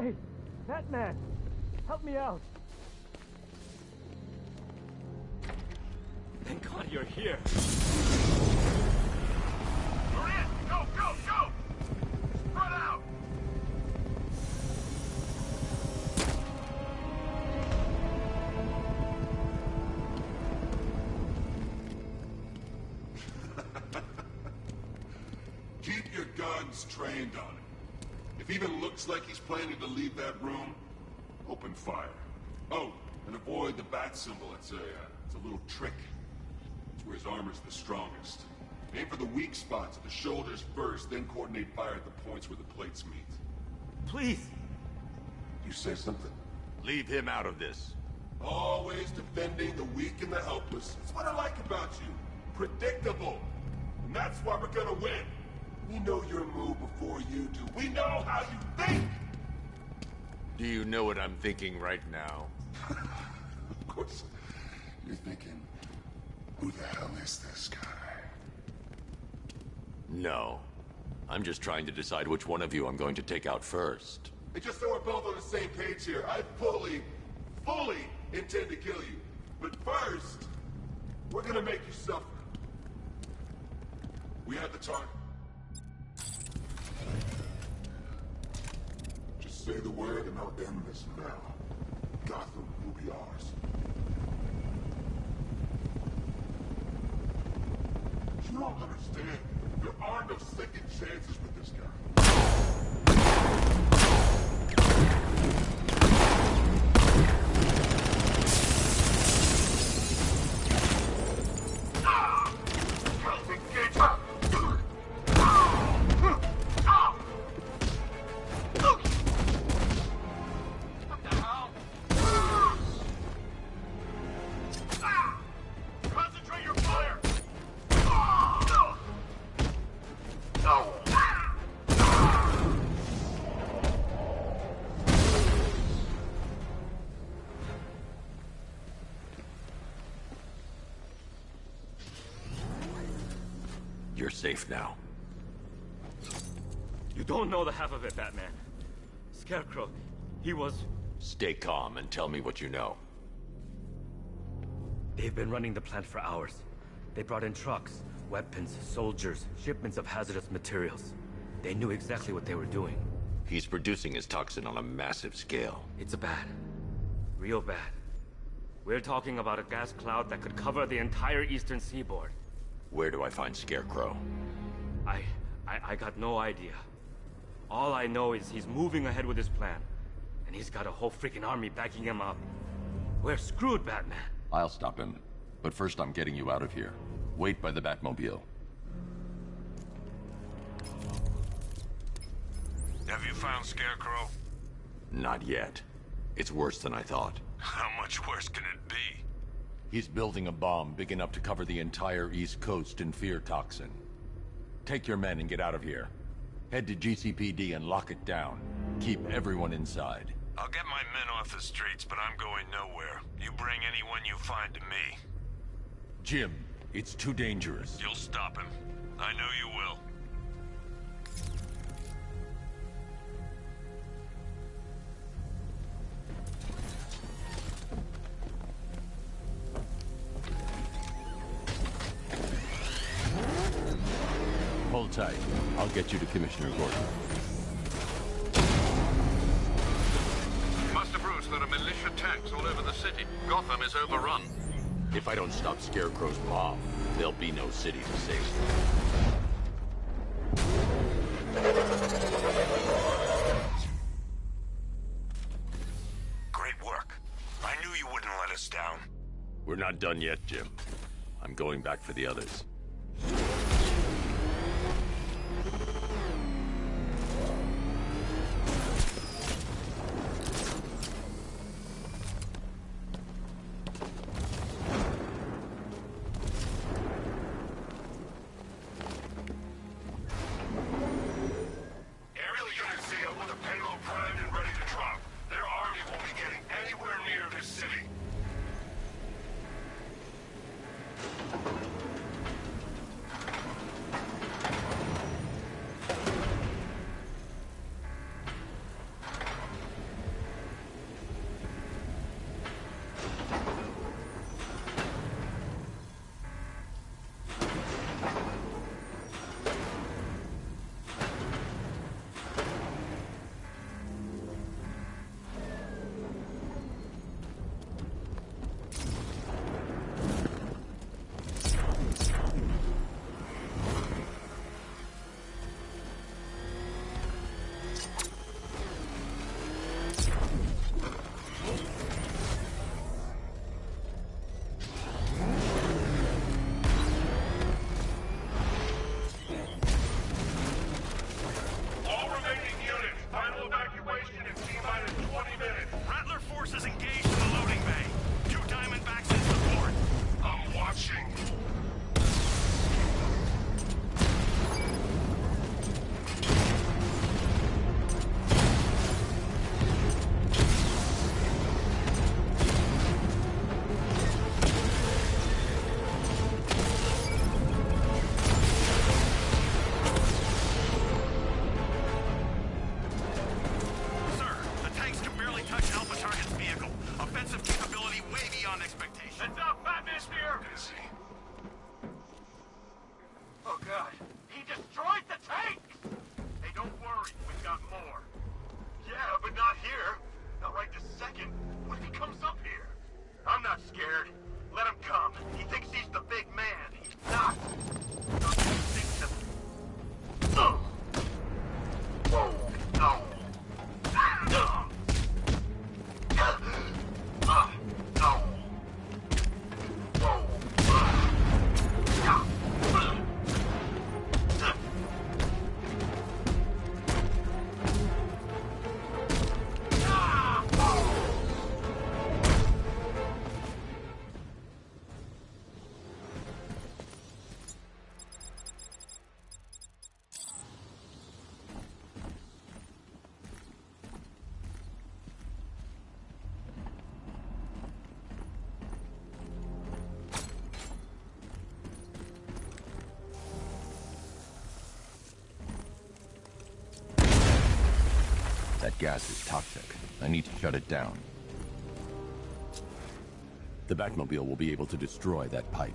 Hey, Batman! Help me out! Thank God you're here! We're in! Go, go, go! Spread out! Keep your guns trained on him. If he even looks like he's planning to leave that room, open fire. Oh, and avoid the bat symbol. It's a little trick. It's where his armor's the strongest. Aim for the weak spots at the shoulders first, then coordinate fire at the points where the plates meet. Please! You say something? Leave him out of this. Always defending the weak and the helpless. That's what I like about you. Predictable. And that's why we're gonna win. We know your move before you do. We know how you think! Do you know what I'm thinking right now? Of course. You're thinking, who the hell is this guy? No. I'm just trying to decide which one of you I'm going to take out first. Hey, just so we're both on the same page here, I fully intend to kill you. But first, we're gonna make you suffer. We have the target. Just say the word and I'll end this now. Gotham will be ours. You don't understand. There are no second chances with this guy. You're safe now. You don't know the half of it, Batman. Scarecrow, he was... Stay calm and tell me what you know. They've been running the plant for hours. They brought in trucks, weapons, soldiers, shipments of hazardous materials. They knew exactly what they were doing. He's producing his toxin on a massive scale. It's bad. Real bad. We're talking about a gas cloud that could cover the entire eastern seaboard. Where do I find Scarecrow? I got no idea. All I know is he's moving ahead with his plan. And he's got a whole freaking army backing him up. We're screwed, Batman. I'll stop him. But first I'm getting you out of here. Wait by the Batmobile. Have you found Scarecrow? Not yet. It's worse than I thought. How much worse can it be? He's building a bomb big enough to cover the entire East Coast in fear toxin. Take your men and get out of here. Head to GCPD and lock it down. Keep everyone inside. I'll get my men off the streets, but I'm going nowhere. You bring anyone you find to me. Jim, it's too dangerous. You'll stop him. I know you will. Hold tight. I'll get you to Commissioner Gordon. Master Bruce, there are militia tanks all over the city. Gotham is overrun. If I don't stop Scarecrow's bomb, there'll be no city to save. Great work. I knew you wouldn't let us down. We're not done yet, Jim. I'm going back for the others. Aerial units see up with a payload primed and ready to drop. Their army won't be getting anywhere near this city. That gas is toxic. I need to shut it down. The Batmobile will be able to destroy that pipe.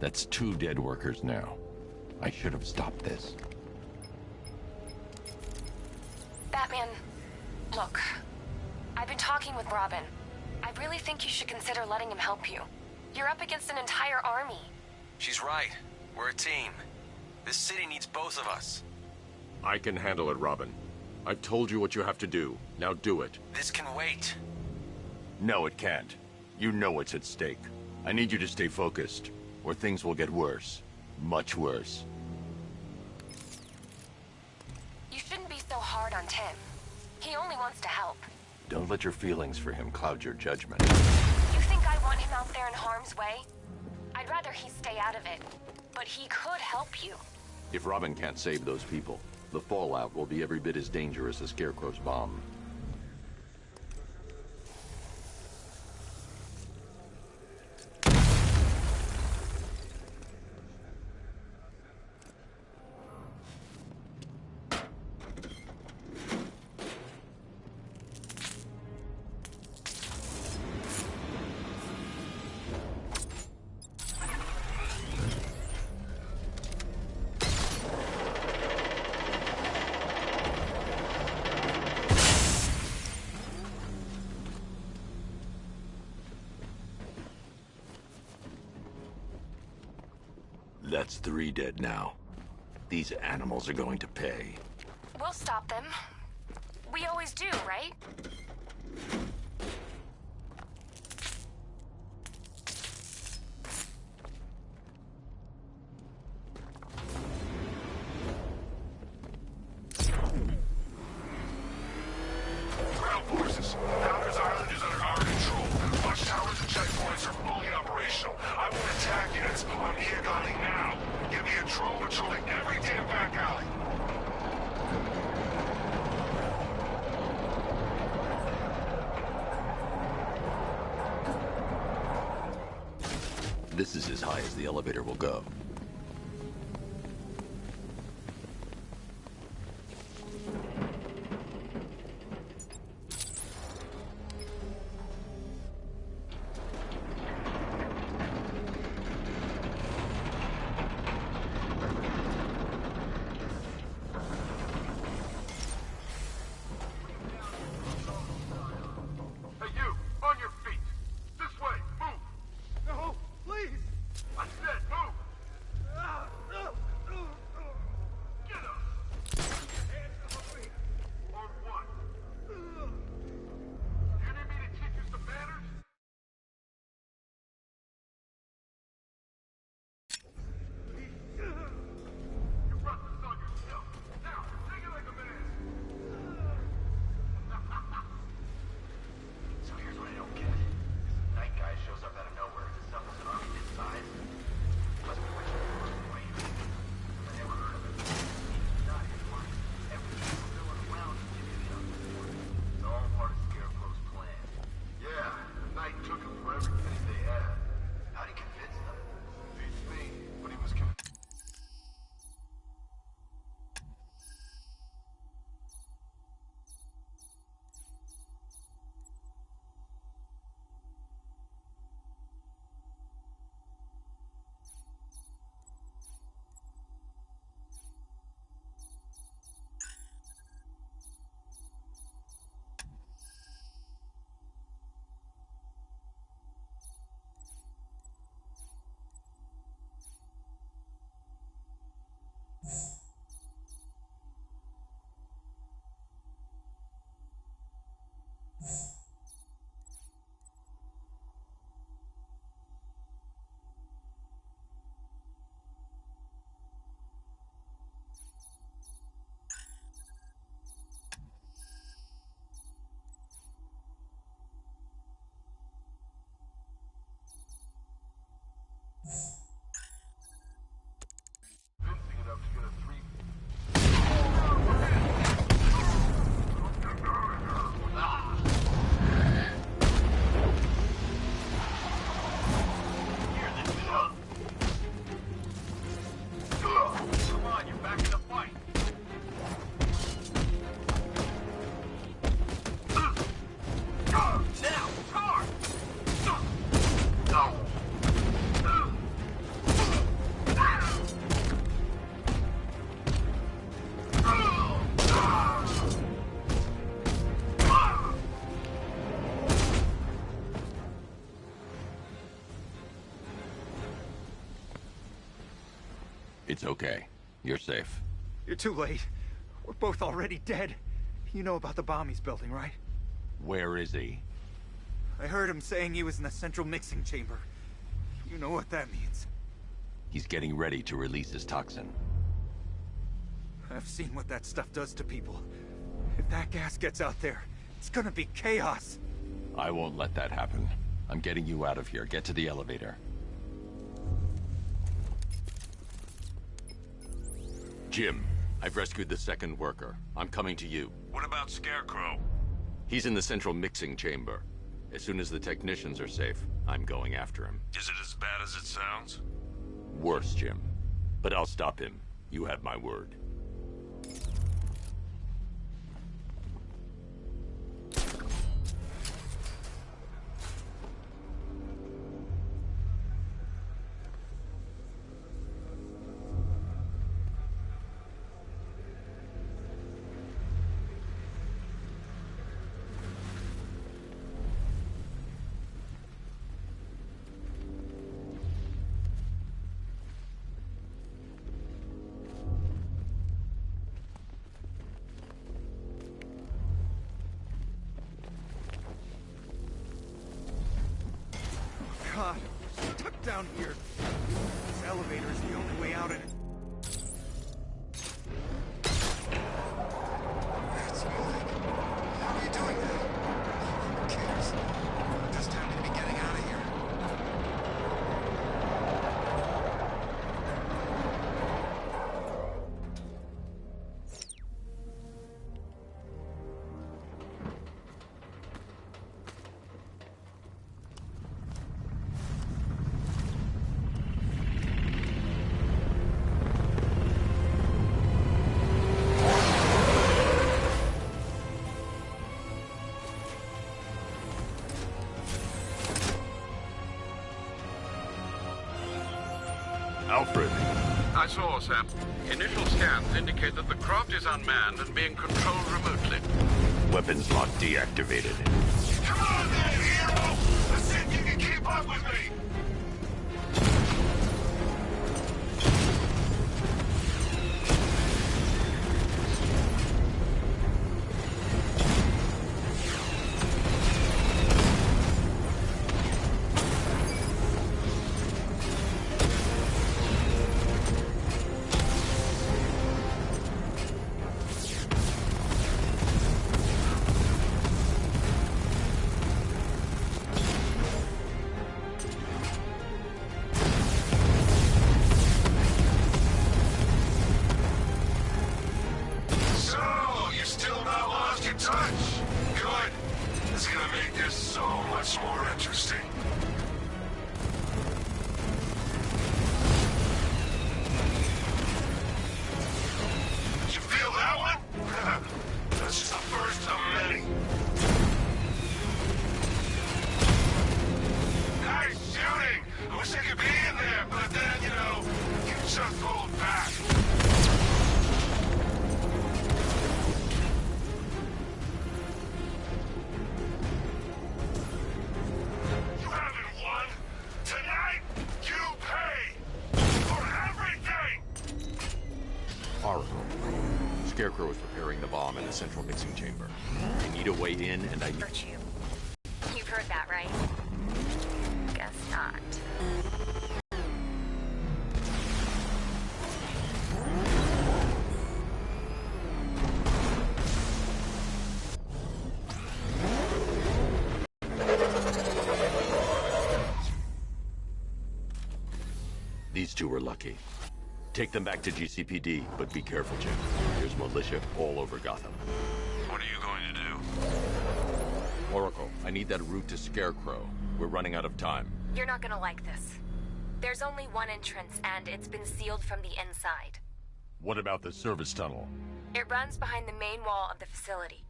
That's 2 dead workers now. I should have stopped this. Batman, look. I've been talking with Robin. I really think you should consider letting him help you. You're up against an entire army. She's right. We're a team. This city needs both of us. I can handle it, Robin. I've told you what you have to do. Now do it. This can wait. No, it can't. You know what's at stake. I need you to stay focused, or things will get worse. Much worse. You shouldn't be so hard on Tim. He only wants to help. Don't let your feelings for him cloud your judgment. You think I want him out there in harm's way? I'd rather he stay out of it. But he could help you. If Robin can't save those people, the fallout will be every bit as dangerous as Scarecrow's bomb. That's 3 dead now. These animals are going to pay. We'll stop them. We always do, right? Ground forces, Founders Island is under our control. Watchtowers and checkpoints are fully operational. I want attack units. I'm here gunning now. Give me a drone patrolling every damn back alley. This is as high as the elevator will go. Hey, you! On your feet! This way! Move! No, please! I said move! It's okay. You're safe. You're too late. We're both already dead. You know about the bomb he's building, right? Where is he? I heard him saying he was in the central mixing chamber. You know what that means. He's getting ready to release his toxin. I've seen what that stuff does to people. If that gas gets out there, it's gonna be chaos. I won't let that happen. I'm getting you out of here. Get to the elevator. Jim, I've rescued the second worker. I'm coming to you. What about Scarecrow? He's in the central mixing chamber. As soon as the technicians are safe, I'm going after him. Is it as bad as it sounds? Worse, Jim. But I'll stop him. You have my word. God, stuck down here. This elevator is the only way out of it. That's music. How are you doing that? Who cares? It's time to be getting out of here. Alfred. I saw, Sam. Initial scans indicate that the craft is unmanned and being controlled remotely. Weapons lock deactivated. Come on then, hero! Let's see if you can keep up with me! Scarecrow is preparing the bomb in the central mixing chamber. I need a way in, and I need... Hurt you. You've heard that, right? Guess not. These two were lucky. Take them back to GCPD, but be careful, Jim. There's militia all over Gotham. What are you going to do? Oracle, I need that route to Scarecrow. We're running out of time. You're not gonna like this. There's only one entrance, and it's been sealed from the inside. What about the service tunnel? It runs behind the main wall of the facility.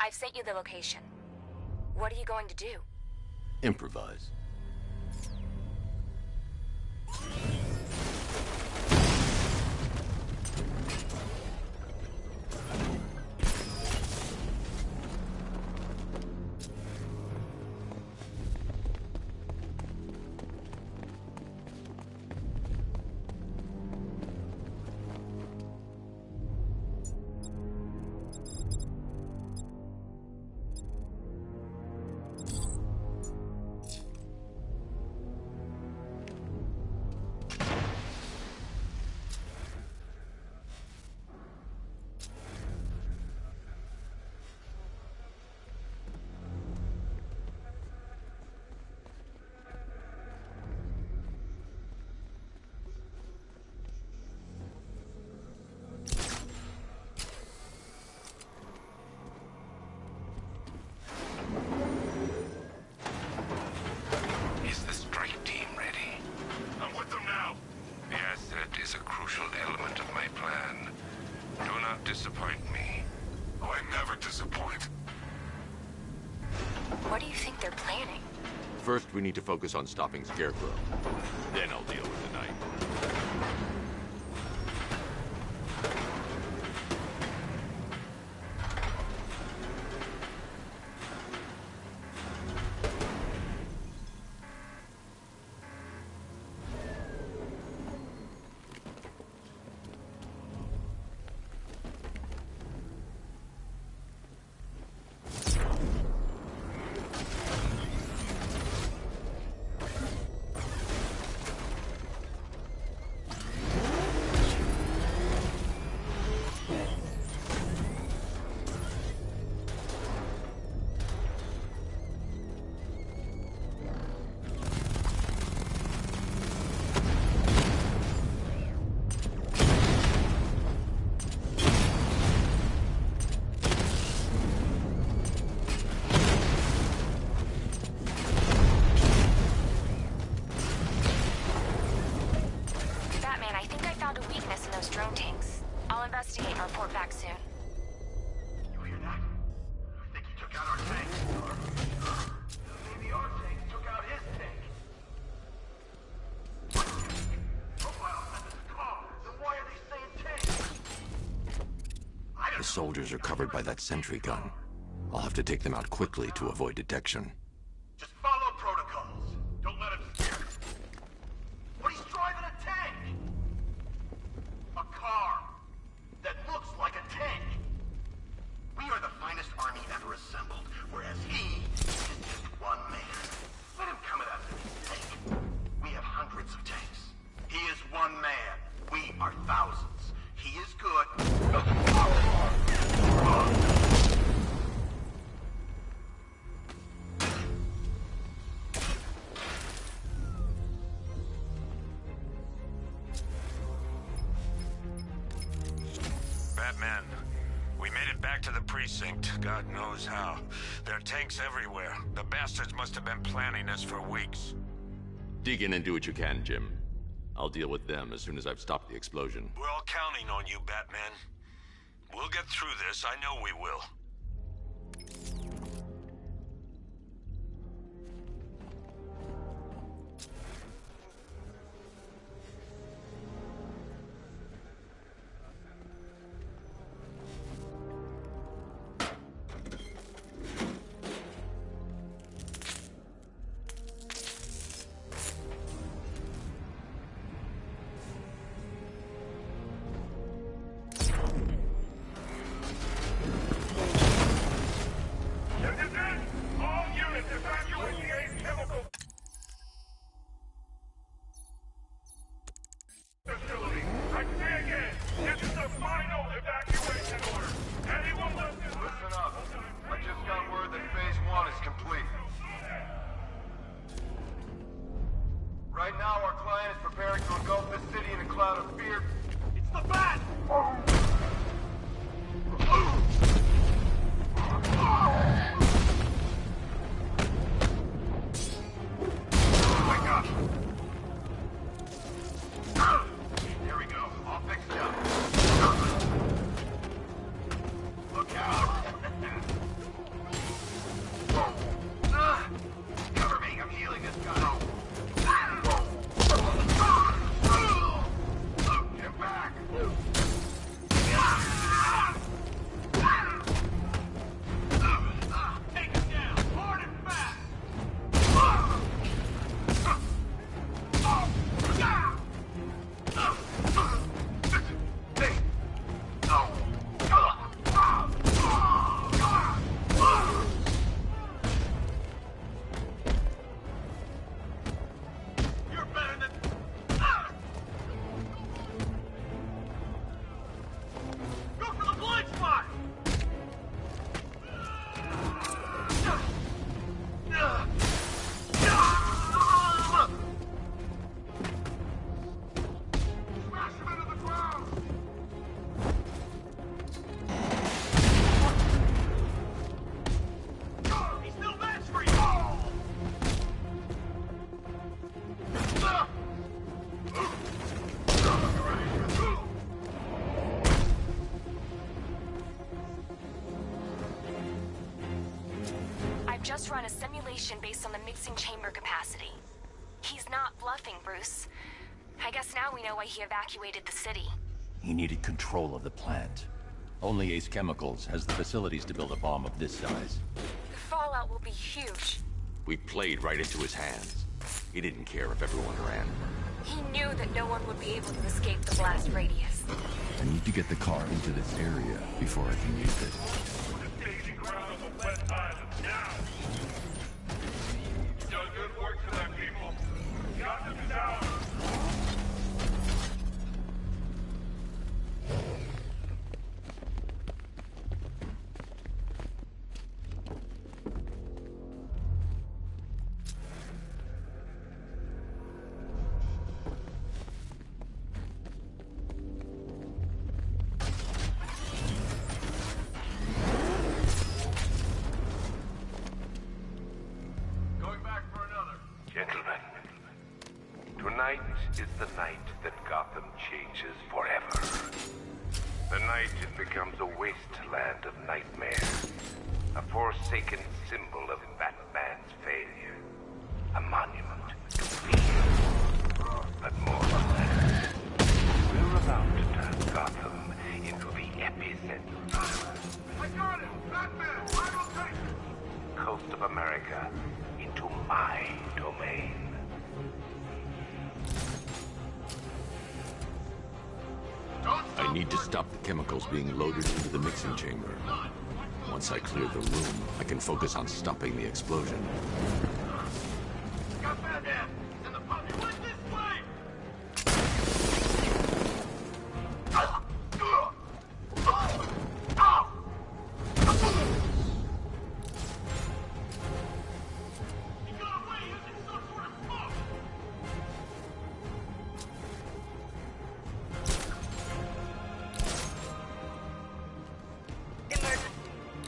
I've sent you the location. What are you going to do? Improvise. disappoint me. Oh, I never disappoint. What do you think they're planning? First, we need to focus on stopping Scarecrow. Then I'll deal with the Knight. Drone tanks. I'll investigate and report back soon. You hear that? I think he took out our tanks. Or maybe our tanks took out his tank. Profile said it's a car. Then why are they saying tanks? The soldiers are covered by that sentry gun. I'll have to take them out quickly to avoid detection. Just follow protocols. Don't let him scare you. But he's driving a tank! A car that looks like a tank. We are the finest army ever assembled, whereas he is just one man. Let him come at us in his tank. We have hundreds of tanks. He is one man. We are thousands. He is good. Batman, we made it back to the precinct. God knows how. There are tanks everywhere. The bastards must have been planning this for weeks. Dig in and do what you can, Jim. I'll deal with them as soon as I've stopped the explosion. We're all counting on you, Batman. We'll get through this. I know we will. run a simulation based on the mixing chamber capacity. He's not bluffing, Bruce. I guess now we know why he evacuated the city. He needed control of the plant. Only Ace Chemicals has the facilities to build a bomb of this size. The fallout will be huge. We played right into his hands. He didn't care if everyone ran. He knew that no one would be able to escape the blast radius. I need to get the car into this area before I can use it. Staging ground on the West Island, now! You've done good work for them people. Gotham is ours! Gentlemen, tonight is the night that Gotham changes forever. The night it becomes a wasteland of nightmares, a forsaken symbol of Batman's failure, a monument to fear. But more than that, we're about to turn Gotham into the epicenter. I got it! Batman! I will take it! Coast of America into my domain. I need to stop the chemicals being loaded into the mixing chamber. Once I clear the room, I can focus on stopping the explosion. Got Batman! In the pocket! Right this way!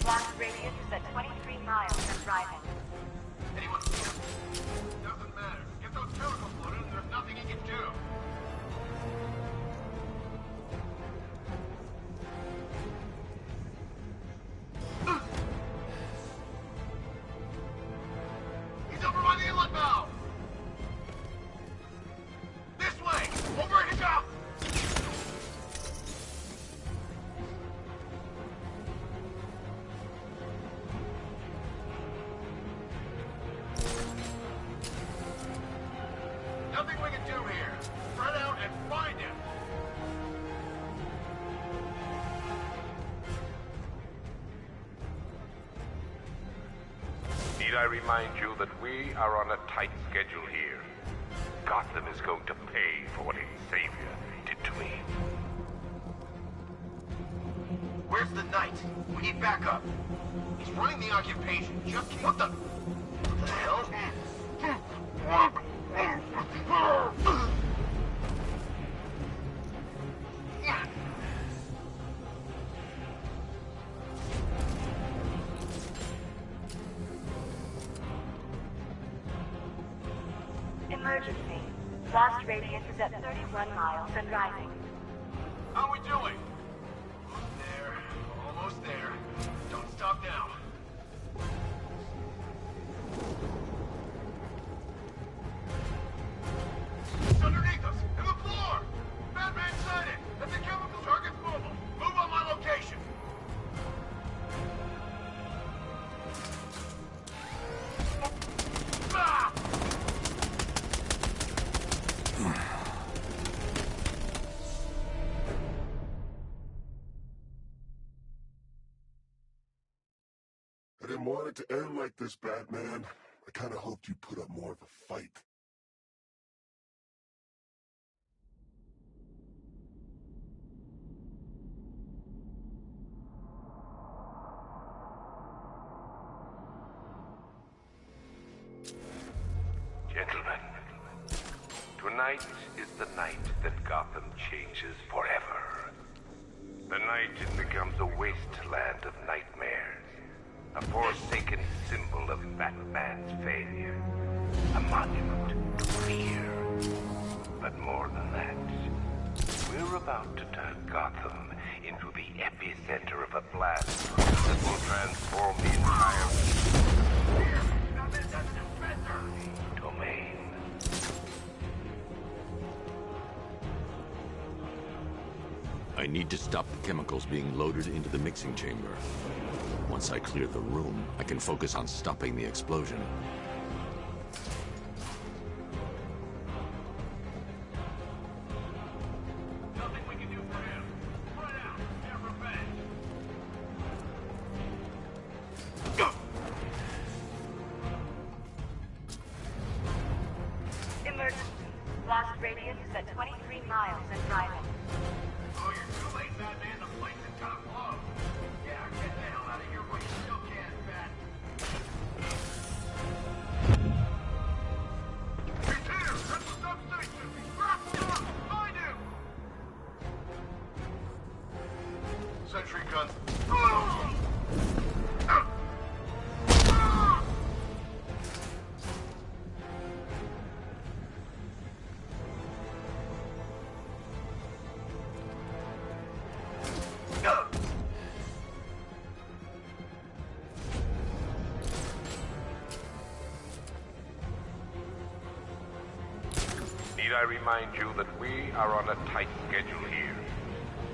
Blast radius is at 23 miles and rising. Anyone see him? Doesn't matter. Get those chemicals loaded and there's nothing he can do. He's over by the inlet valve! This way! Over his up! Nothing we can do here. Spread out and find him. Need I remind you that we are on a tight schedule here? Gotham is going to pay for what its savior did to me. Where's the Knight? We need backup. He's running the occupation. Just what the hell? Emergency. Blast radius is at 31 miles and rising. How are we doing? There. Almost there. Don't stop now. It's underneath us! In the floor! Batman sighted! That's a chemical target mobile! Move on my location! Ah! I didn't want it to end like this, Batman. I kind of hoped you'd put up more of a fight. Gentlemen, tonight is the night that Gotham changes forever. The night it becomes a wasteland of nightmares, a forsaken symbol of Batman's failure, a monument to fear. But more than that, we're about to turn Gotham into the epicenter of a blast that will transform the entire... I need to stop the chemicals being loaded into the mixing chamber. Once I clear the room, I can focus on stopping the explosion. Emergency. Blast radius is at 23 miles and driving. Oh, you're too late, Batman. The place is gonna blow. Yeah, get the hell out of here while you still can, Bat. He's here! At the substation! Grab him up! Find him! Sentry gun. Need I remind you that we are on a tight schedule here?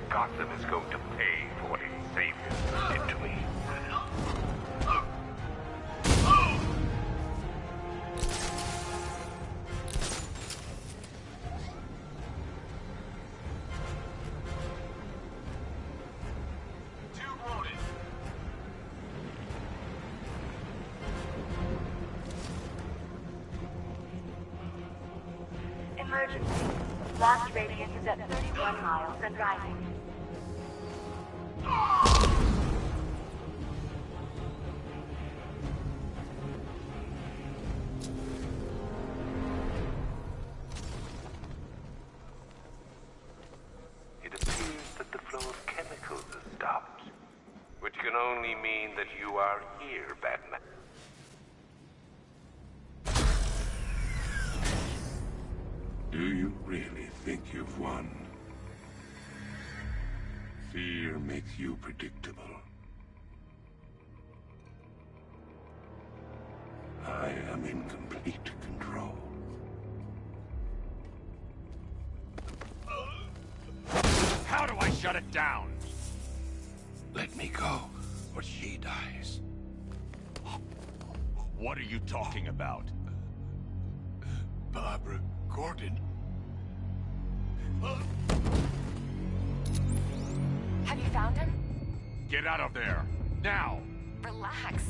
Gotham is going to pay for what its saviors did to me. Emergency. Blast radius is at 31 miles and driving. It appears that the flow of chemicals has stopped, which can only mean that you are here, Batman. Do you really think you've won? Fear makes you predictable. I am in complete control. How do I shut it down? Let me go, or she dies. What are you talking about? Barbara Gordon. Have you found him? Get out of there! Now! Relax.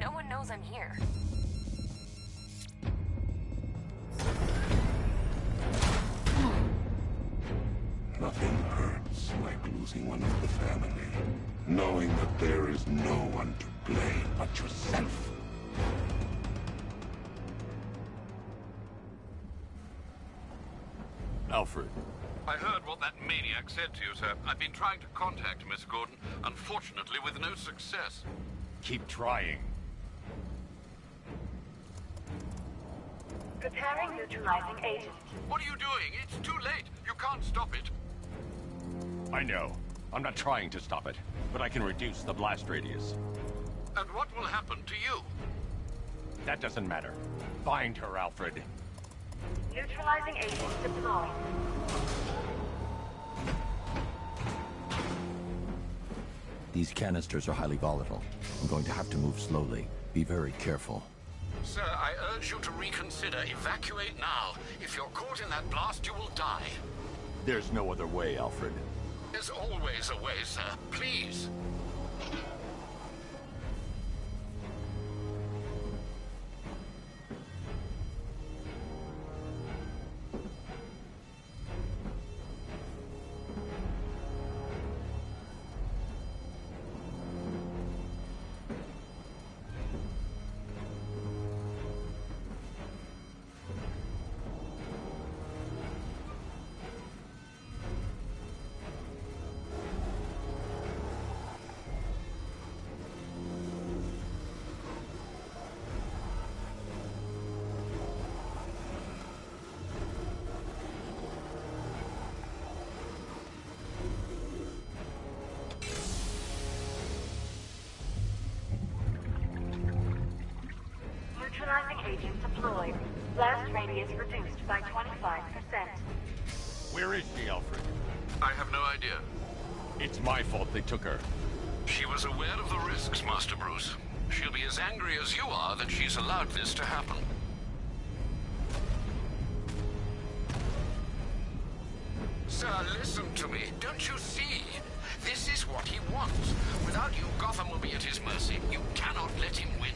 No one knows I'm here. Nothing hurts like losing one of the family. Knowing that there is no one to blame but yourself. Alfred. I heard what that maniac said to you, sir. I've been trying to contact Miss Gordon, unfortunately with no success. Keep trying. Preparing neutralizing agent. What are you doing? It's too late. You can't stop it. I know. I'm not trying to stop it, but I can reduce the blast radius. And what will happen to you? That doesn't matter. Find her, Alfred. Neutralizing agent deployed. These canisters are highly volatile. I'm going to have to move slowly. Be very careful. Sir, I urge you to reconsider. Evacuate now. If you're caught in that blast, you will die. There's no other way, Alfred. There's always a way, sir. Please. Neutralizing agent deployed. Blast radius reduced by 25%. Where is she, Alfred? I have no idea. It's my fault they took her. She was aware of the risks, Master Bruce. She'll be as angry as you are that she's allowed this to happen. Sir, listen to me. Don't you see? This is what he wants. Without you, Gotham will be at his mercy. You cannot let him win.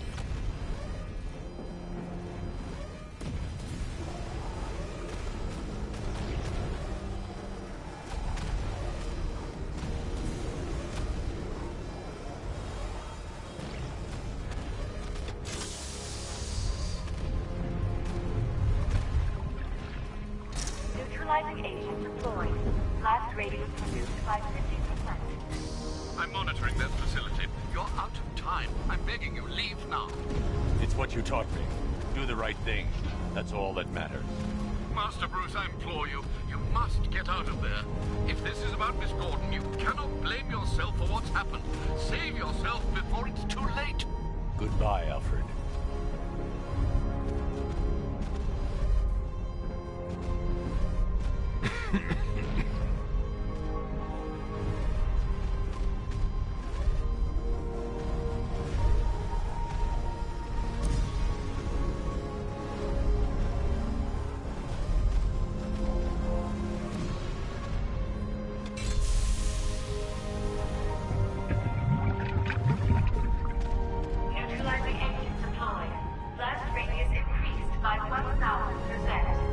Neutralizing agent deployed. Blast radius reduced by 50%. I'm monitoring that facility. You're out of time. I'm begging you, leave now. It's what you taught me. Do the right thing. That's all that matters. Master Bruce, I implore you, you must get out of there. If this is about Miss Gordon, you cannot blame yourself for what's happened. Save yourself before it's too late. Goodbye, Alfred. Neutralizing agent deployed. Blast radius increased by 1,000%.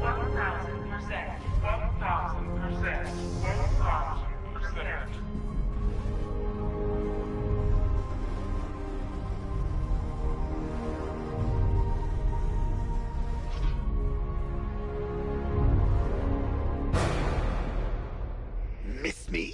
1,000%. 1,000%. 1,000%. Miss me?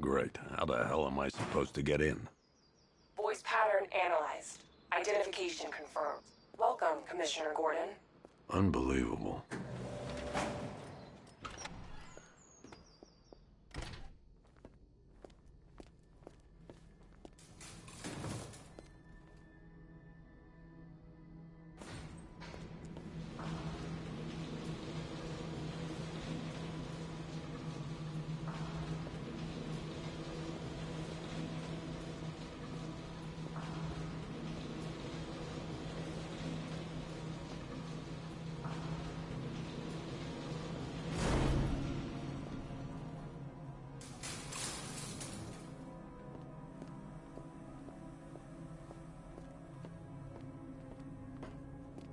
Great. How the hell am I supposed to get in? Voice pattern analyzed. Identification confirmed. Welcome, Commissioner Gordon. Unbelievable.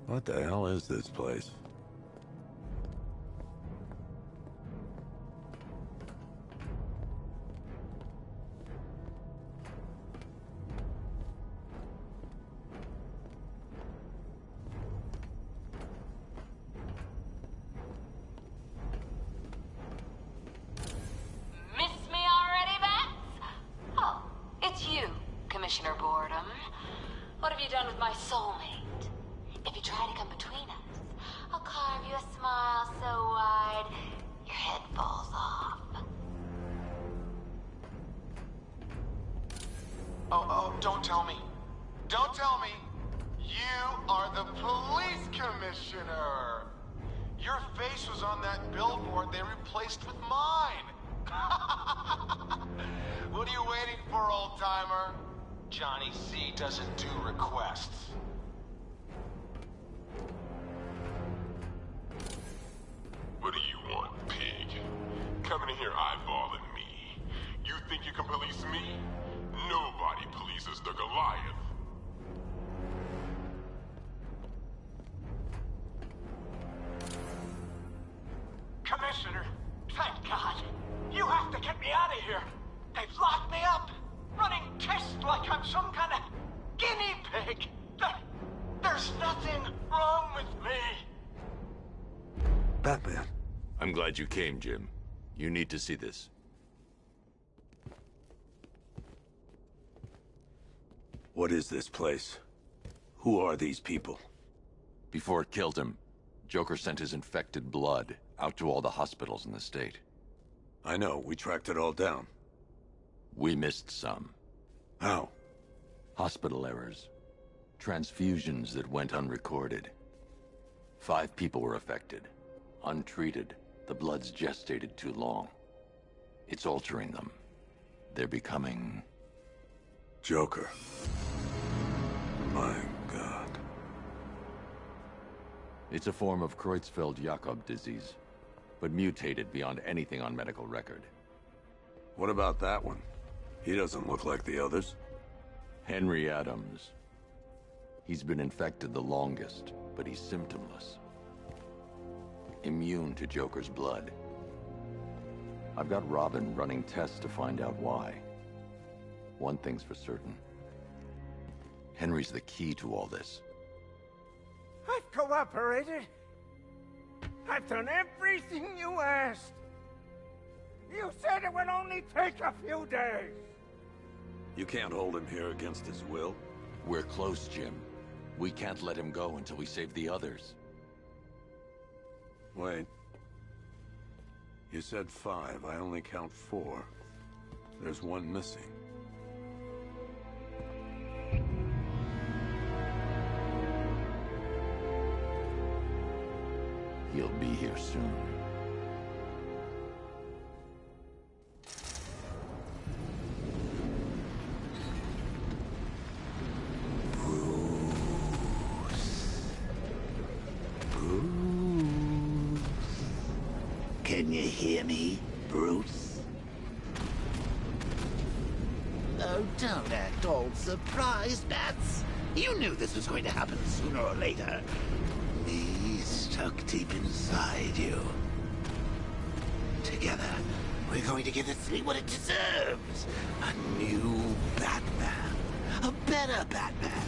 What the hell is this place? Miss me already, Bats? Oh, it's you, Commissioner Boredom. What have you done with my soulmate? If you try to come between us, I'll carve you a smile so wide, your head falls off. Oh, don't tell me. Don't tell me. You are the police commissioner. Your face was on that billboard they replaced with mine. What are you waiting for, old-timer? Johnny C doesn't do requests. What do you want, pig? Coming in here eyeballing me. You think you can police me? Nobody polices the Goliath. Batman. I'm glad you came, Jim. You need to see this. What is this place? Who are these people? Before it killed him, Joker sent his infected blood out to all the hospitals in the state. I know, we tracked it all down. We missed some. How? Hospital errors. Transfusions that went unrecorded. 5 people were affected. Untreated, the blood's gestated too long. It's altering them. They're becoming... Joker. My God. It's a form of Creutzfeldt-Jakob disease, but mutated beyond anything on medical record. What about that one? He doesn't look like the others. Henry Adams. He's been infected the longest, but he's symptomless. Immune to Joker's blood. I've got Robin running tests to find out why. One thing's for certain. Henry's the key to all this. I've cooperated. I've done everything you asked. You said it would only take a few days. You can't hold him here against his will. We're close, Jim. We can't let him go until we save the others. Wait. You said 5. I only count 4. There's one missing. He'll be here soon. Can you hear me, Bruce? Oh, don't act all surprised, Bats. You knew this was going to happen sooner or later. Me stuck deep inside you. Together, we're going to give the city what it deserves. A new Batman. A better Batman.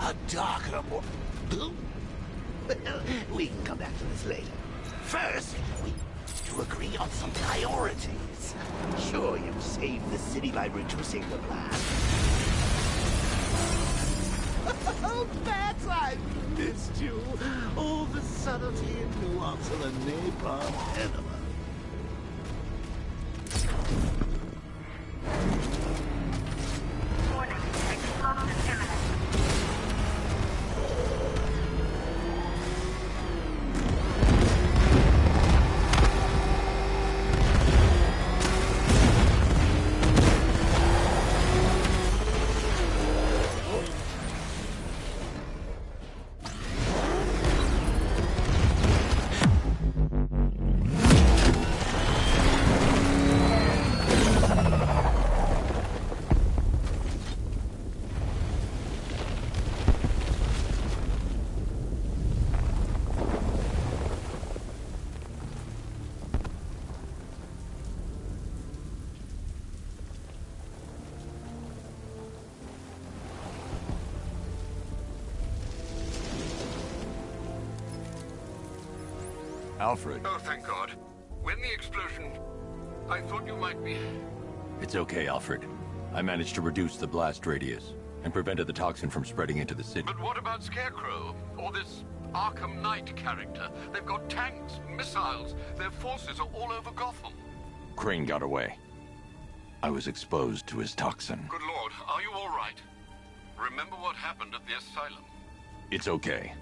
A darker, more... Well, we can come back to this later. First, we to agree on some priorities. Sure, you saved the city by reducing the blast. Oh, Bats, I missed you. All the subtlety and nuance of a napalm enema. Warning, explosion imminent. Alfred. Oh, thank God. When the explosion... I thought you might be... It's okay, Alfred. I managed to reduce the blast radius and prevented the toxin from spreading into the city. But what about Scarecrow? Or this Arkham Knight character? They've got tanks, missiles. Their forces are all over Gotham. Crane got away. I was exposed to his toxin. Good Lord, are you all right? Remember what happened at the asylum? It's okay.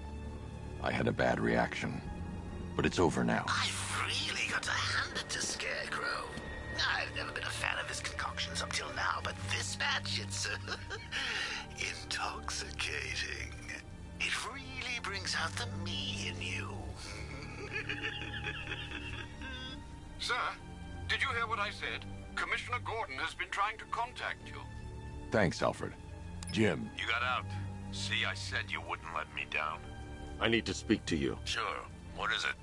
I had a bad reaction. But it's over now. I've really got to hand it to Scarecrow. I've never been a fan of his concoctions up till now, but this batch, it's intoxicating. It really brings out the me in you. Sir, did you hear what I said? Commissioner Gordon has been trying to contact you. Thanks, Alfred. Jim. You got out. See, I said you wouldn't let me down. I need to speak to you. Sure. What is it?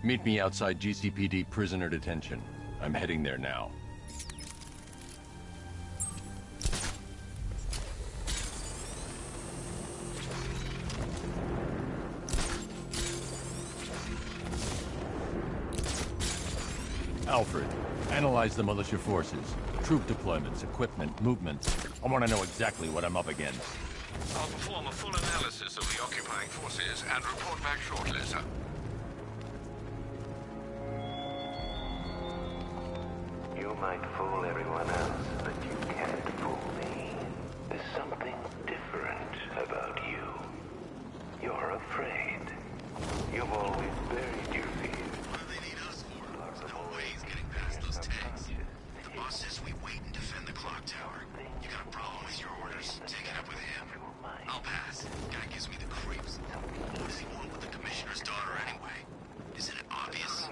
Meet me outside GCPD prisoner detention. I'm heading there now. Alfred, analyze the militia forces, troop deployments, equipment, movements. I want to know exactly what I'm up against. I'll perform a full analysis of the occupying forces and report back shortly, sir. You might fool everyone else, but you can't fool me. There's something different about you. You're afraid. You've always buried your fears. What do they need us for? There's no way he's getting past those tanks. The boss says we wait and defend the clock tower. You got a problem with your orders? Take it up with him. I'll pass. Guy gives me the creeps. What does he want with the commissioner's daughter anyway? Isn't it obvious?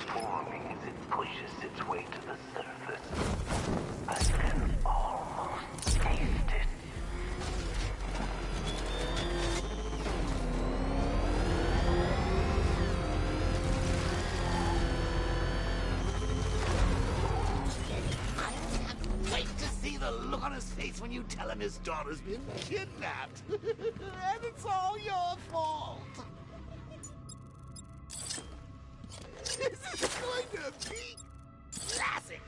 Forming as it pushes its way to the surface. I can almost taste it. Wait to see the look on his face when you tell him his daughter's been kidnapped. And it's all your fault. This is going to be classic.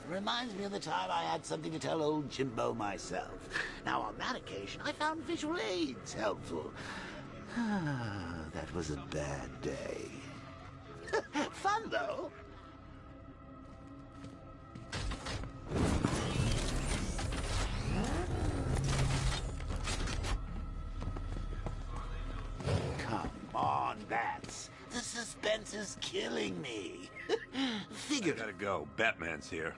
Reminds me of the time I had something to tell old Jimbo myself. Now, on that occasion, I found visual aids helpful. That was a bad day. Fun, though. Come on, Bats. The suspense is killing me. Figure. I gotta go. Batman's here.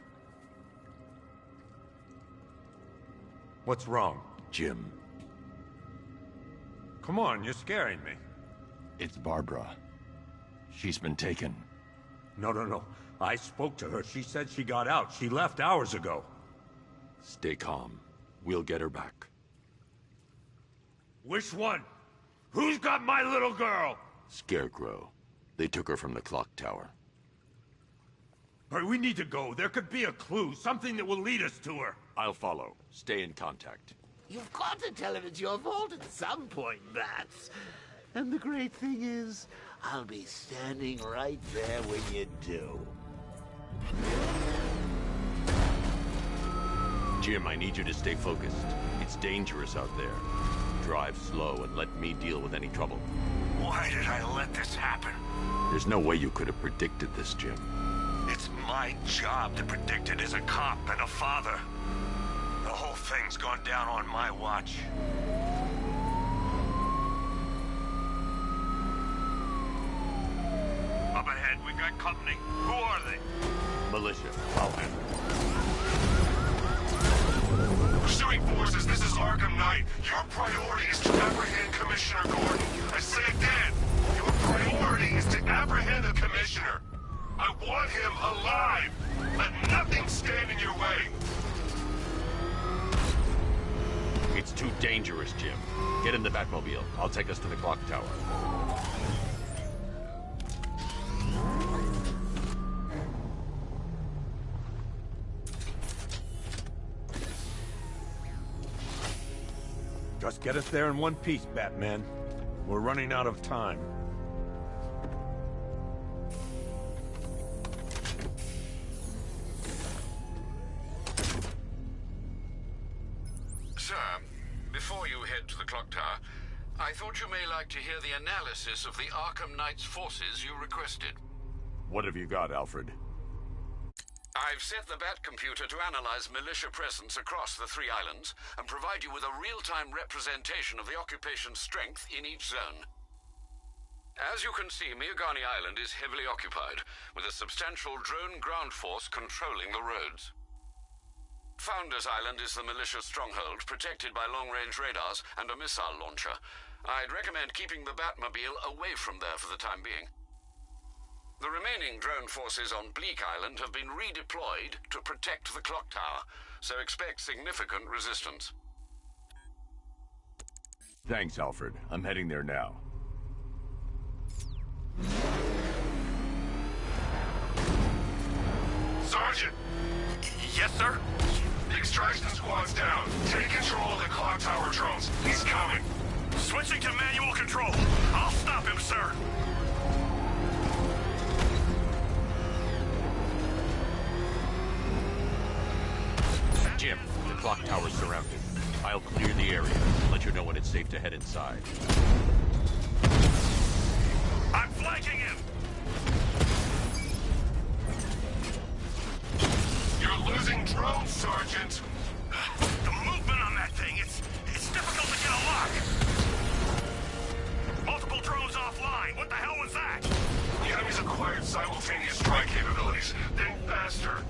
What's wrong? Jim. Come on, you're scaring me. It's Barbara. She's been taken. No. I spoke to her. She said she got out. She left hours ago. Stay calm. We'll get her back. Which one? Who's got my little girl? Scarecrow. They took her from the clock tower. All right, we need to go. There could be a clue, something that will lead us to her. I'll follow. Stay in contact. You've got to tell him it's your fault at some point, Bats. And the great thing is, I'll be standing right there when you do. Jim, I need you to stay focused. It's dangerous out there. Drive slow and let me deal with any trouble. Why did I let this happen? There's no way you could have predicted this, Jim. It's my job to predict it as a cop and a father. The whole thing's gone down on my watch. Up ahead, we got company. Who are they? Militia. I'll handle it. Pursuing forces, this is Arkham Knight. Your priority is to apprehend Commissioner Gordon. I say again, your priority is to apprehend the Commissioner. I want him alive. Let nothing stand in your way. It's too dangerous, Jim. Get in the Batmobile. I'll take us to the clock tower. Just get us there in one piece, Batman. We're running out of time. Sir, before you head to the clock tower, I thought you may like to hear the analysis of the Arkham Knight's forces you requested. What have you got, Alfred? I've set the Bat computer to analyze militia presence across the 3 islands and provide you with a real-time representation of the occupation's strength in each zone. As you can see, Miagani Island is heavily occupied, with a substantial drone ground force controlling the roads. Founders Island is the militia stronghold, protected by long-range radars and a missile launcher. I'd recommend keeping the Batmobile away from there for the time being. The remaining drone forces on Bleak Island have been redeployed to protect the clock tower, so expect significant resistance. Thanks, Alfred. I'm heading there now. Sergeant. Yes, sir? The extraction squad's down. Take control of the clock tower drones. He's coming. Switching to manual control. I'll stop him, sir. Jim, the clock tower's surrounded. I'll clear the area and let you know when it's safe to head inside. I'm flanking him! You're losing drones, Sergeant. The movement on that thing, it's difficult to get a lock. Multiple drones offline. What the hell was that? The enemy's acquired simultaneous strike capabilities. Then faster.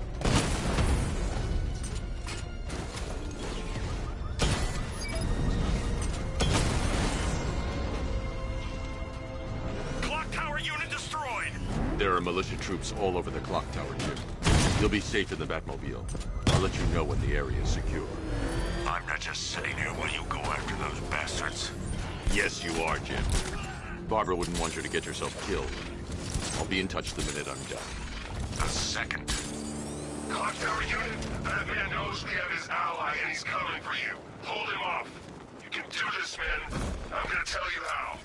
Clock tower unit destroyed. There are militia troops all over the clock tower, Jim. You'll be safe in the Batmobile. I'll let you know when the area is secure. I'm not just sitting here while you go after those bastards. Yes, you are, Jim. Barbara wouldn't want you to get yourself killed. I'll be in touch the minute I'm done. A second. Clock tower unit, that man knows we have his ally and he's coming for you. Hold him off. You can do this, man. I'm gonna tell you how.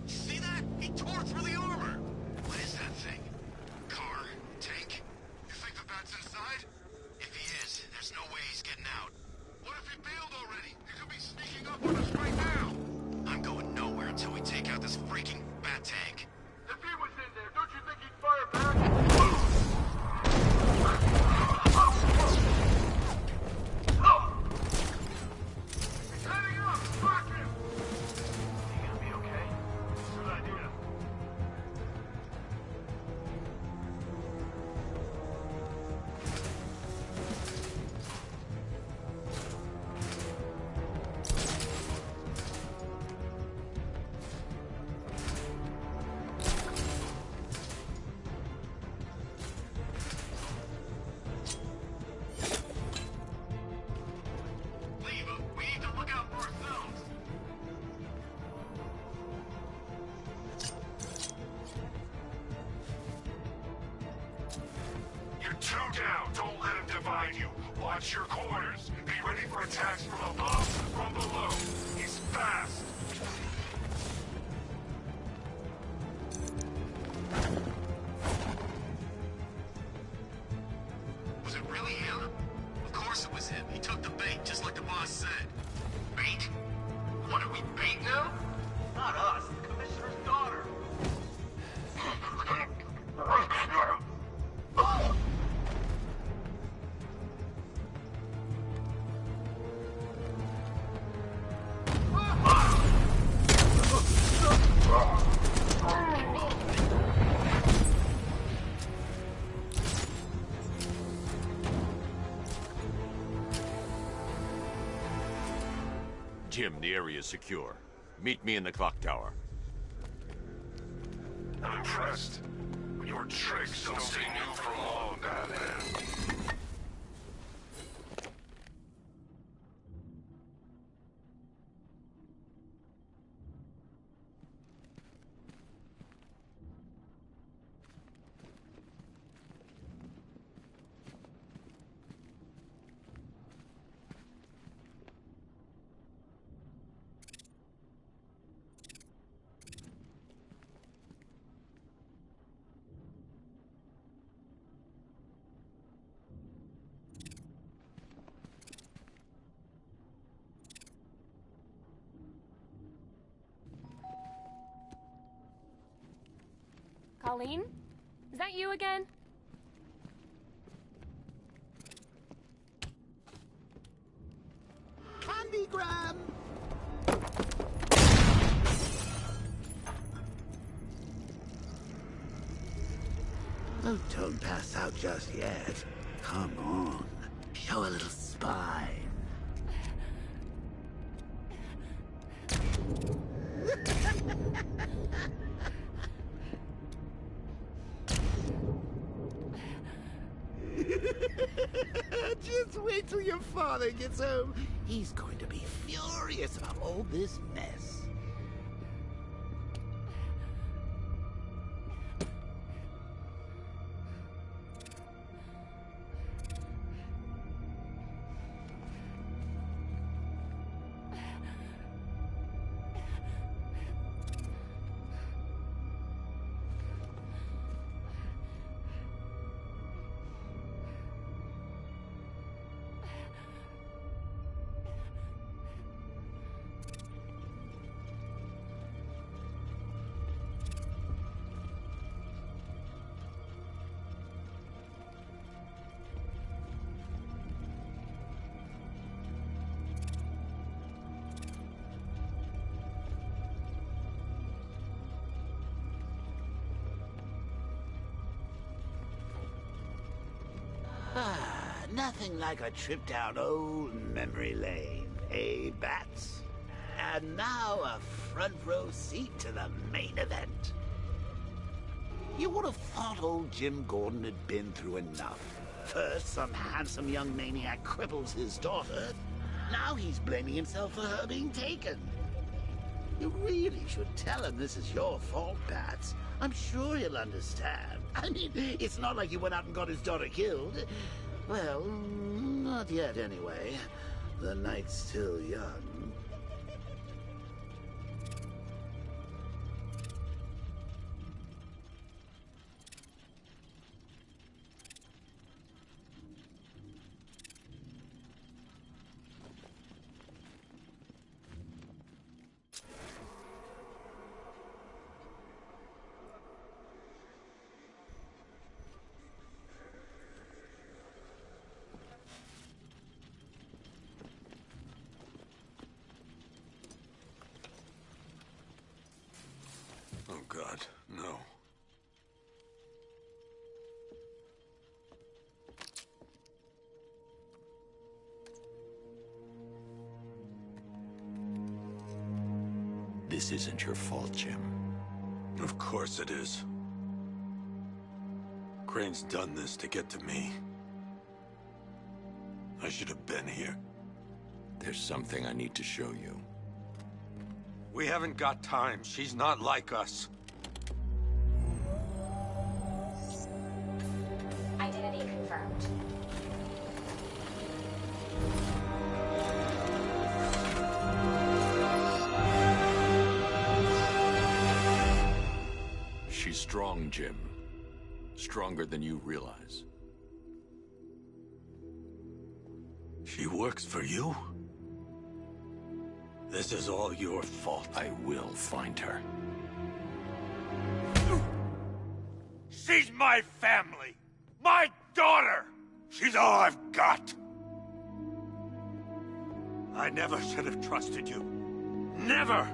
See that? He tore through the armor. What is that thing? Car? Tank? You think the bat's inside? If he is, there's no way he's getting out. What if he bailed already? He could be sneaking up on us right now. I'm going nowhere until we take out this freaking bat tank. If he was in there, don't you think he'd fire back? He's heading up! Track him! He gonna be okay? Good idea. Leave him. We need to look out for ourselves. You're two down. Don't let him divide you. Watch your corners. Be ready for attacks from above, from below. He's fast. Was it really him? Of course it was him. He took the bait, just like the boss said. Bait? What, are we bait now? Not us, the commissioner's daughter. Jim, the area is secure. Meet me in the clock tower. I'm impressed. But your tricks don't stay new for long, Batman. Colleen? Is that you again? Candy Graham! Oh, don't pass out just yet. Come on. Show a little spine. Just wait till your father gets home. He's going to be furious about all this mess. Nothing like a trip down old memory lane, eh, Bats? And now a front row seat to the main event. You would have thought old Jim Gordon had been through enough. First, some handsome young maniac cripples his daughter. Now he's blaming himself for her being taken. You really should tell him this is your fault, Bats. I'm sure he'll understand. I mean, it's not like you went out and got his daughter killed. Well, not yet anyway. The night's still young. Oh, God, no. This isn't your fault, Jim. Of course it is. Crane's done this to get to me. I should have been here. There's something I need to show you. We haven't got time. She's not like us. Identity confirmed. She's strong, Jim. Stronger than you realize. She works for you? This is all your fault. I will find her. She's my family! My daughter! She's all I've got! I never should have trusted you. Never!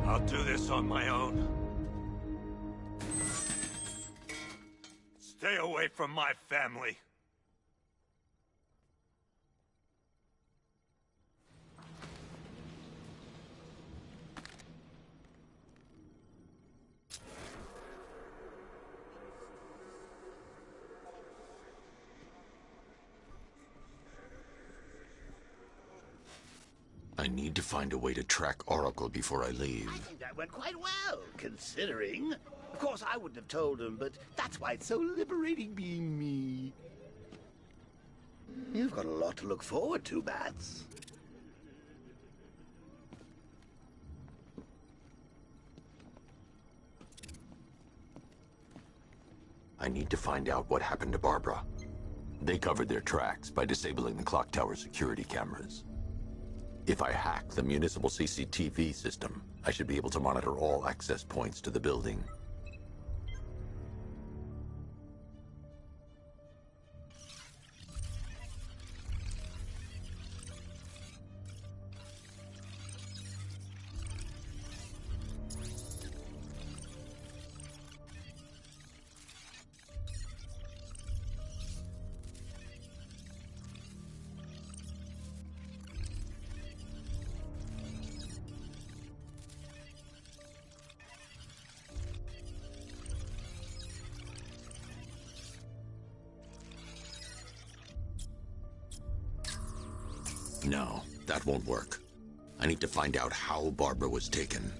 I'll do this on my own. Stay away from my family. I need to find a way to track Oracle before I leave. I think that went quite well, considering. Of course, I wouldn't have told him, but that's why it's so liberating being me. You've got a lot to look forward to, Bats. I need to find out what happened to Barbara. They covered their tracks by disabling the clock tower security cameras. If I hack the municipal CCTV system, I should be able to monitor all access points to the building. No, that won't work. I need to find out how Barbara was taken.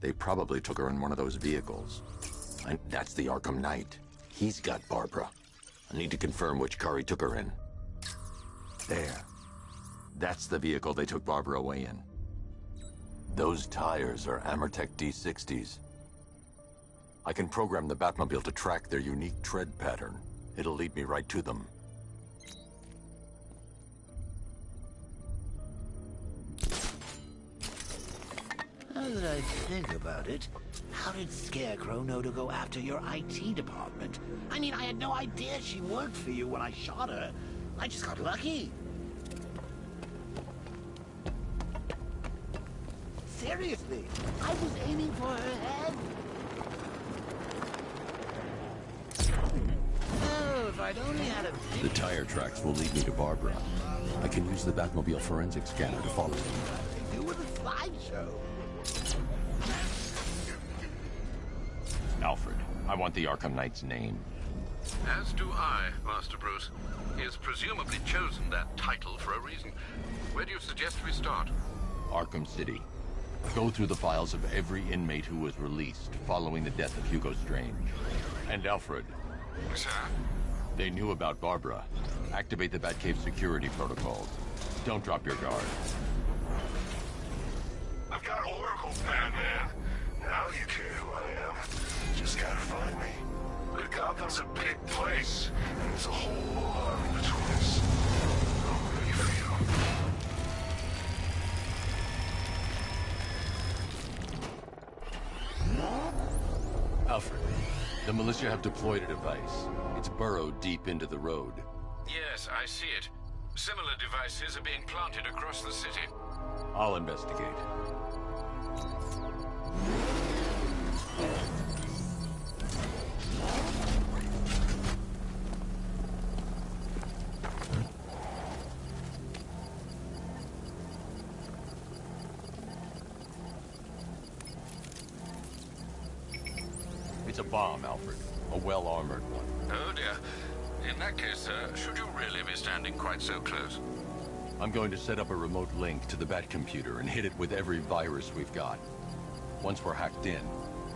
They probably took her in one of those vehicles. And that's the Arkham Knight. He's got Barbara. I need to confirm which car he took her in. There. That's the vehicle they took Barbara away in. Those tires are Amertech D60s. I can program the Batmobile to track their unique tread pattern. It'll lead me right to them. that I think about it, how did Scarecrow know to go after your IT department? I mean, I had no idea she worked for you when I shot her. I just got lucky. Seriously, I was aiming for her head. Oh, if I'd only had a... The tire tracks will lead me to Barbara. I can use the Batmobile forensic scanner to follow them. You were the slideshow. Alfred, I want the Arkham Knight's name. As do I, Master Bruce. He has presumably chosen that title for a reason. Where do you suggest we start? Arkham City. Go through the files of every inmate who was released following the death of Hugo Strange. And Alfred. Sir? They knew about Barbara. Activate the Batcave security protocols. Don't drop your guard. I've got Oracle, Batman. Now you care who I am. Just gotta find me. But Gotham's a big place, and there's a whole army between us. How do you feel? Alfred, the militia have deployed a device. It's burrowed deep into the road. Yes, I see it. Similar devices are being planted across the city. I'll investigate. It's a bomb, Alfred. A well-armored one. Oh dear. In that case, should you really be standing quite so close? I'm going to set up a remote link to the Batcomputer and hit it with every virus we've got. Once we're hacked in,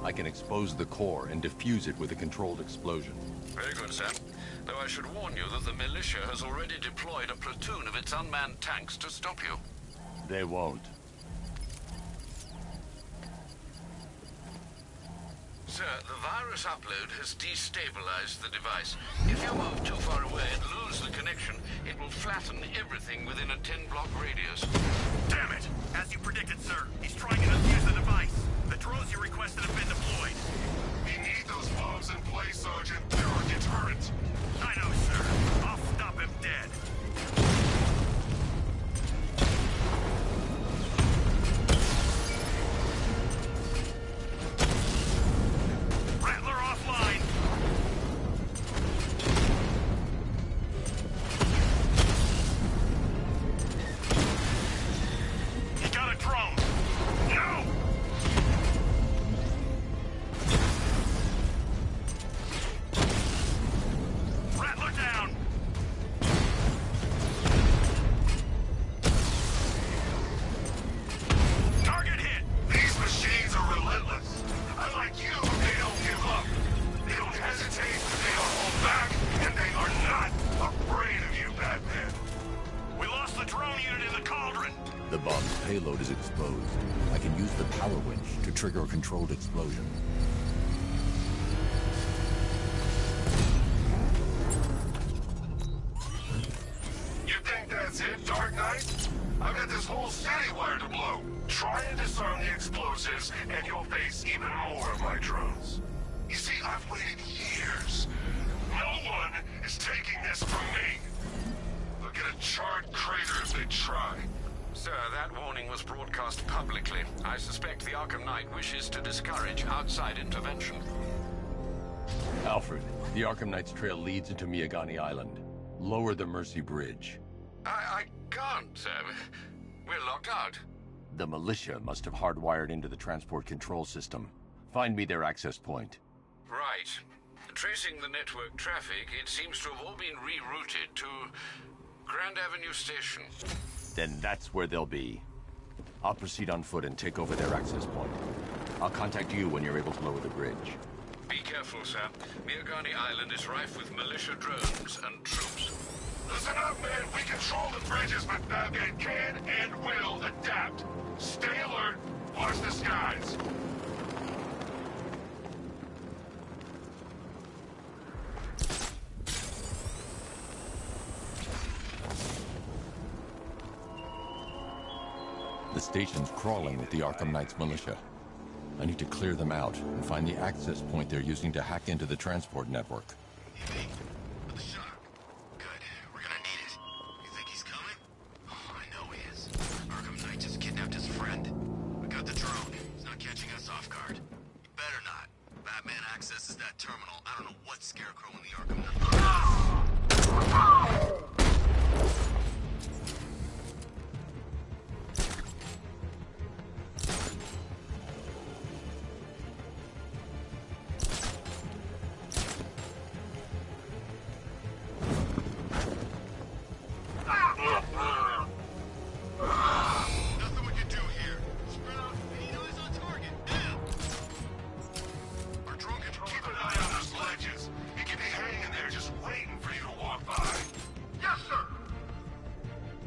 I can expose the core and defuse it with a controlled explosion. Very good, sir. Though I should warn you that the militia has already deployed a platoon of its unmanned tanks to stop you. They won't. Sir, the virus upload has destabilized the device. If you move too far away and lose the connection, it will flatten everything within a 10-block radius. Damn it! As you predicted, sir, he's trying to defuse the device. The drones you requested have been deployed. We need those bombs in place, Sergeant. They're our deterrent. I know, sir. I'll stop him dead. Rattler offline. He got a drone. No! Rattler down. Target hit. These machines are relentless. Unlike you, they don't give up. They don't hesitate, they don't hold back, and they are not afraid of you, Batman. We lost the drone unit in the cauldron. The bomb's payload is exposed. I can use the power winch to trigger a controlled explosion. You think that's it, Dark Knight? I've got this whole city wired to blow. Try and disarm the explosives, and you'll face even more of my drones. You see, I've waited years. No one is taking this from me. They'll get a charred crater if they try. Sir, that warning was broadcast publicly. I suspect the Arkham Knight wishes to discourage outside intervention. Alfred, the Arkham Knight's trail leads into Miagani Island. Lower the Mercy Bridge. I can't, sir. We're locked out. The militia must have hardwired into the transport control system. Find me their access point. Right. Tracing the network traffic, it seems to have all been rerouted to Grand Avenue Station. Then that's where they'll be. I'll proceed on foot and take over their access point. I'll contact you when you're able to lower the bridge. Be careful, sir. Miagani Island is rife with militia drones and troops. Listen up, man. We control the bridges, but Batman can and will adapt. Stay alert. Watch the skies. The station's crawling with the Arkham Knight's militia. I need to clear them out and find the access point they're using to hack into the transport network. With the shock. Good. We're gonna need it. You think he's coming? Oh, I know he is. Arkham Knight just kidnapped his friend. We got the drone. He's not catching us off guard. He better not. Batman accesses that terminal. I don't know what Scarecrow in the Arkham Knight. Nothing we can do here. Spread out. Any eyes on target. Now. Our drone can Keep an eye on those ledges. He could be hanging there just waiting for you to walk by. Yes, sir.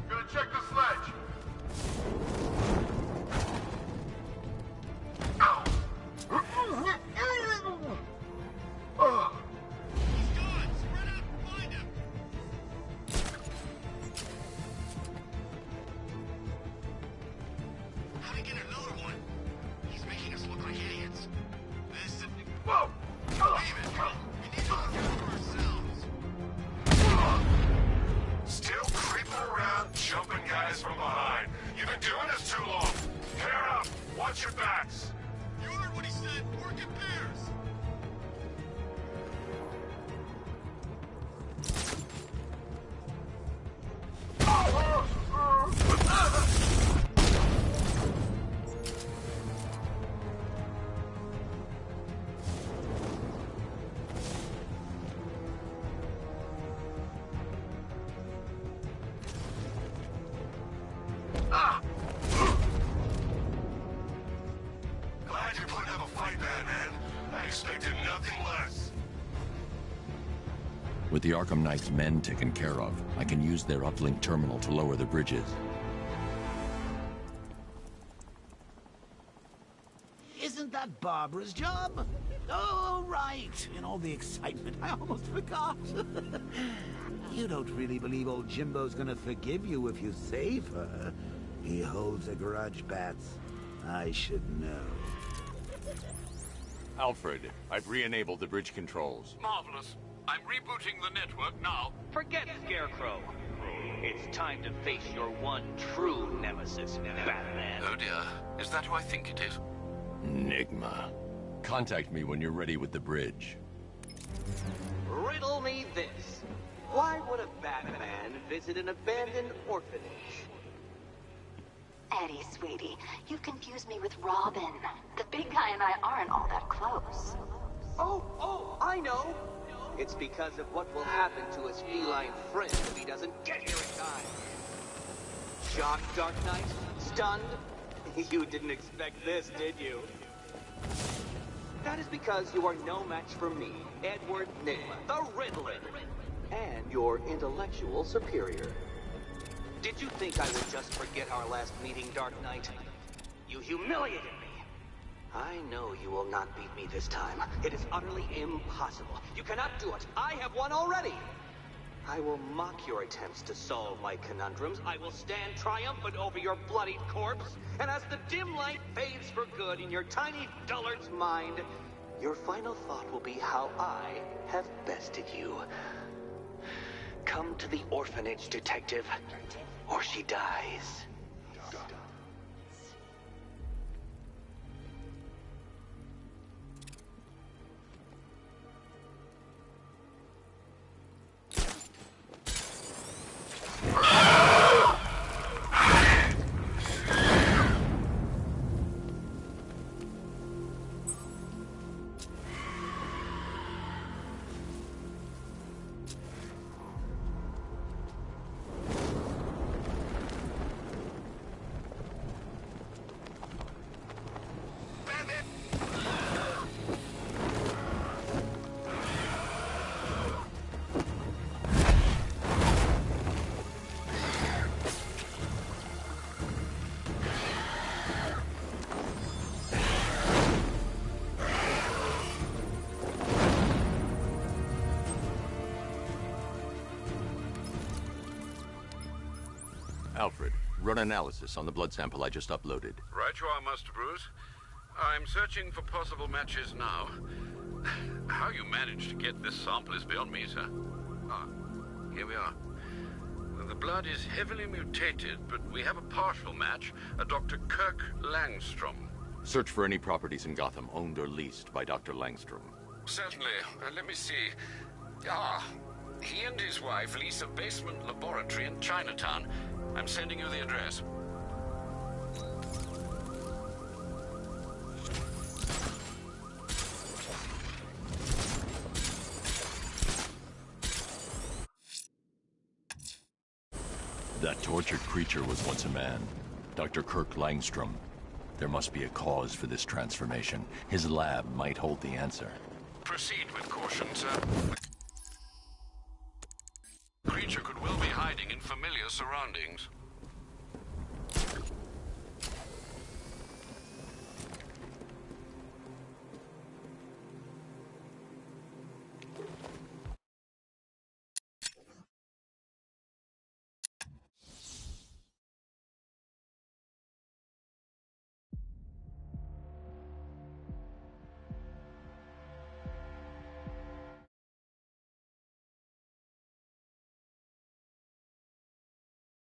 Gonna check the sledge. He's gone. Spread out and find him. How do we get another one? He's making us look like idiots. This is... Whoa! Wait a minute. We need to look out for ourselves. Still creeping around, jumping guys from behind. You've been doing this too long. Pair up. Watch your backs. You heard what he said. Work in pairs. Glad you're putting up a fight, Batman. I expected nothing less. With the Arkham Knight's men taken care of, I can use their uplink terminal to lower the bridges. Isn't that Barbara's job? Oh, right. In all the excitement, I almost forgot. You don't really believe old Jimbo's gonna forgive you if you save her. He holds a grudge, Bats. I should know. Alfred, I've re-enabled the bridge controls. Marvelous. I'm rebooting the network now. Forget Scarecrow. It's time to face your one true nemesis, Batman. Oh dear. Is that who I think it is? Enigma. Contact me when you're ready with the bridge. Riddle me this. Why would a Batman visit an abandoned orphanage? Eddie, sweetie, you've confused me with Robin. The big guy and I aren't all that close. Oh, I know. It's because of what will happen to his feline friend if he doesn't get here in time. Shocked, Dark Knight? Stunned? You didn't expect this, did you? That is because you are no match for me, Edward Nigma, the Riddler, and your intellectual superior. Did you think I would just forget our last meeting, Dark Knight? You humiliated me. I know you will not beat me this time. It is utterly impossible. You cannot do it. I have won already. I will mock your attempts to solve my conundrums. I will stand triumphant over your bloodied corpse. And as the dim light fades for good in your tiny dullard's mind, your final thought will be how I have bested you. Come to the orphanage, detective, or she dies. Alfred, Run analysis on the blood sample I just uploaded. Right you are, Master Bruce. I'm searching for possible matches now. How you managed to get this sample is beyond me, sir. Ah, here we are. The blood is heavily mutated, but we have a partial match, a Dr. Kirk Langstrom. Search for any properties in Gotham owned or leased by Dr. Langstrom. Certainly. Let me see. Ah, he and his wife lease a basement laboratory in Chinatown. I'm sending you the address. That tortured creature was once a man. Dr. Kirk Langstrom. There must be a cause for this transformation. His lab might hold the answer. Proceed with caution, sir. The creature could well be hiding in familiar surroundings.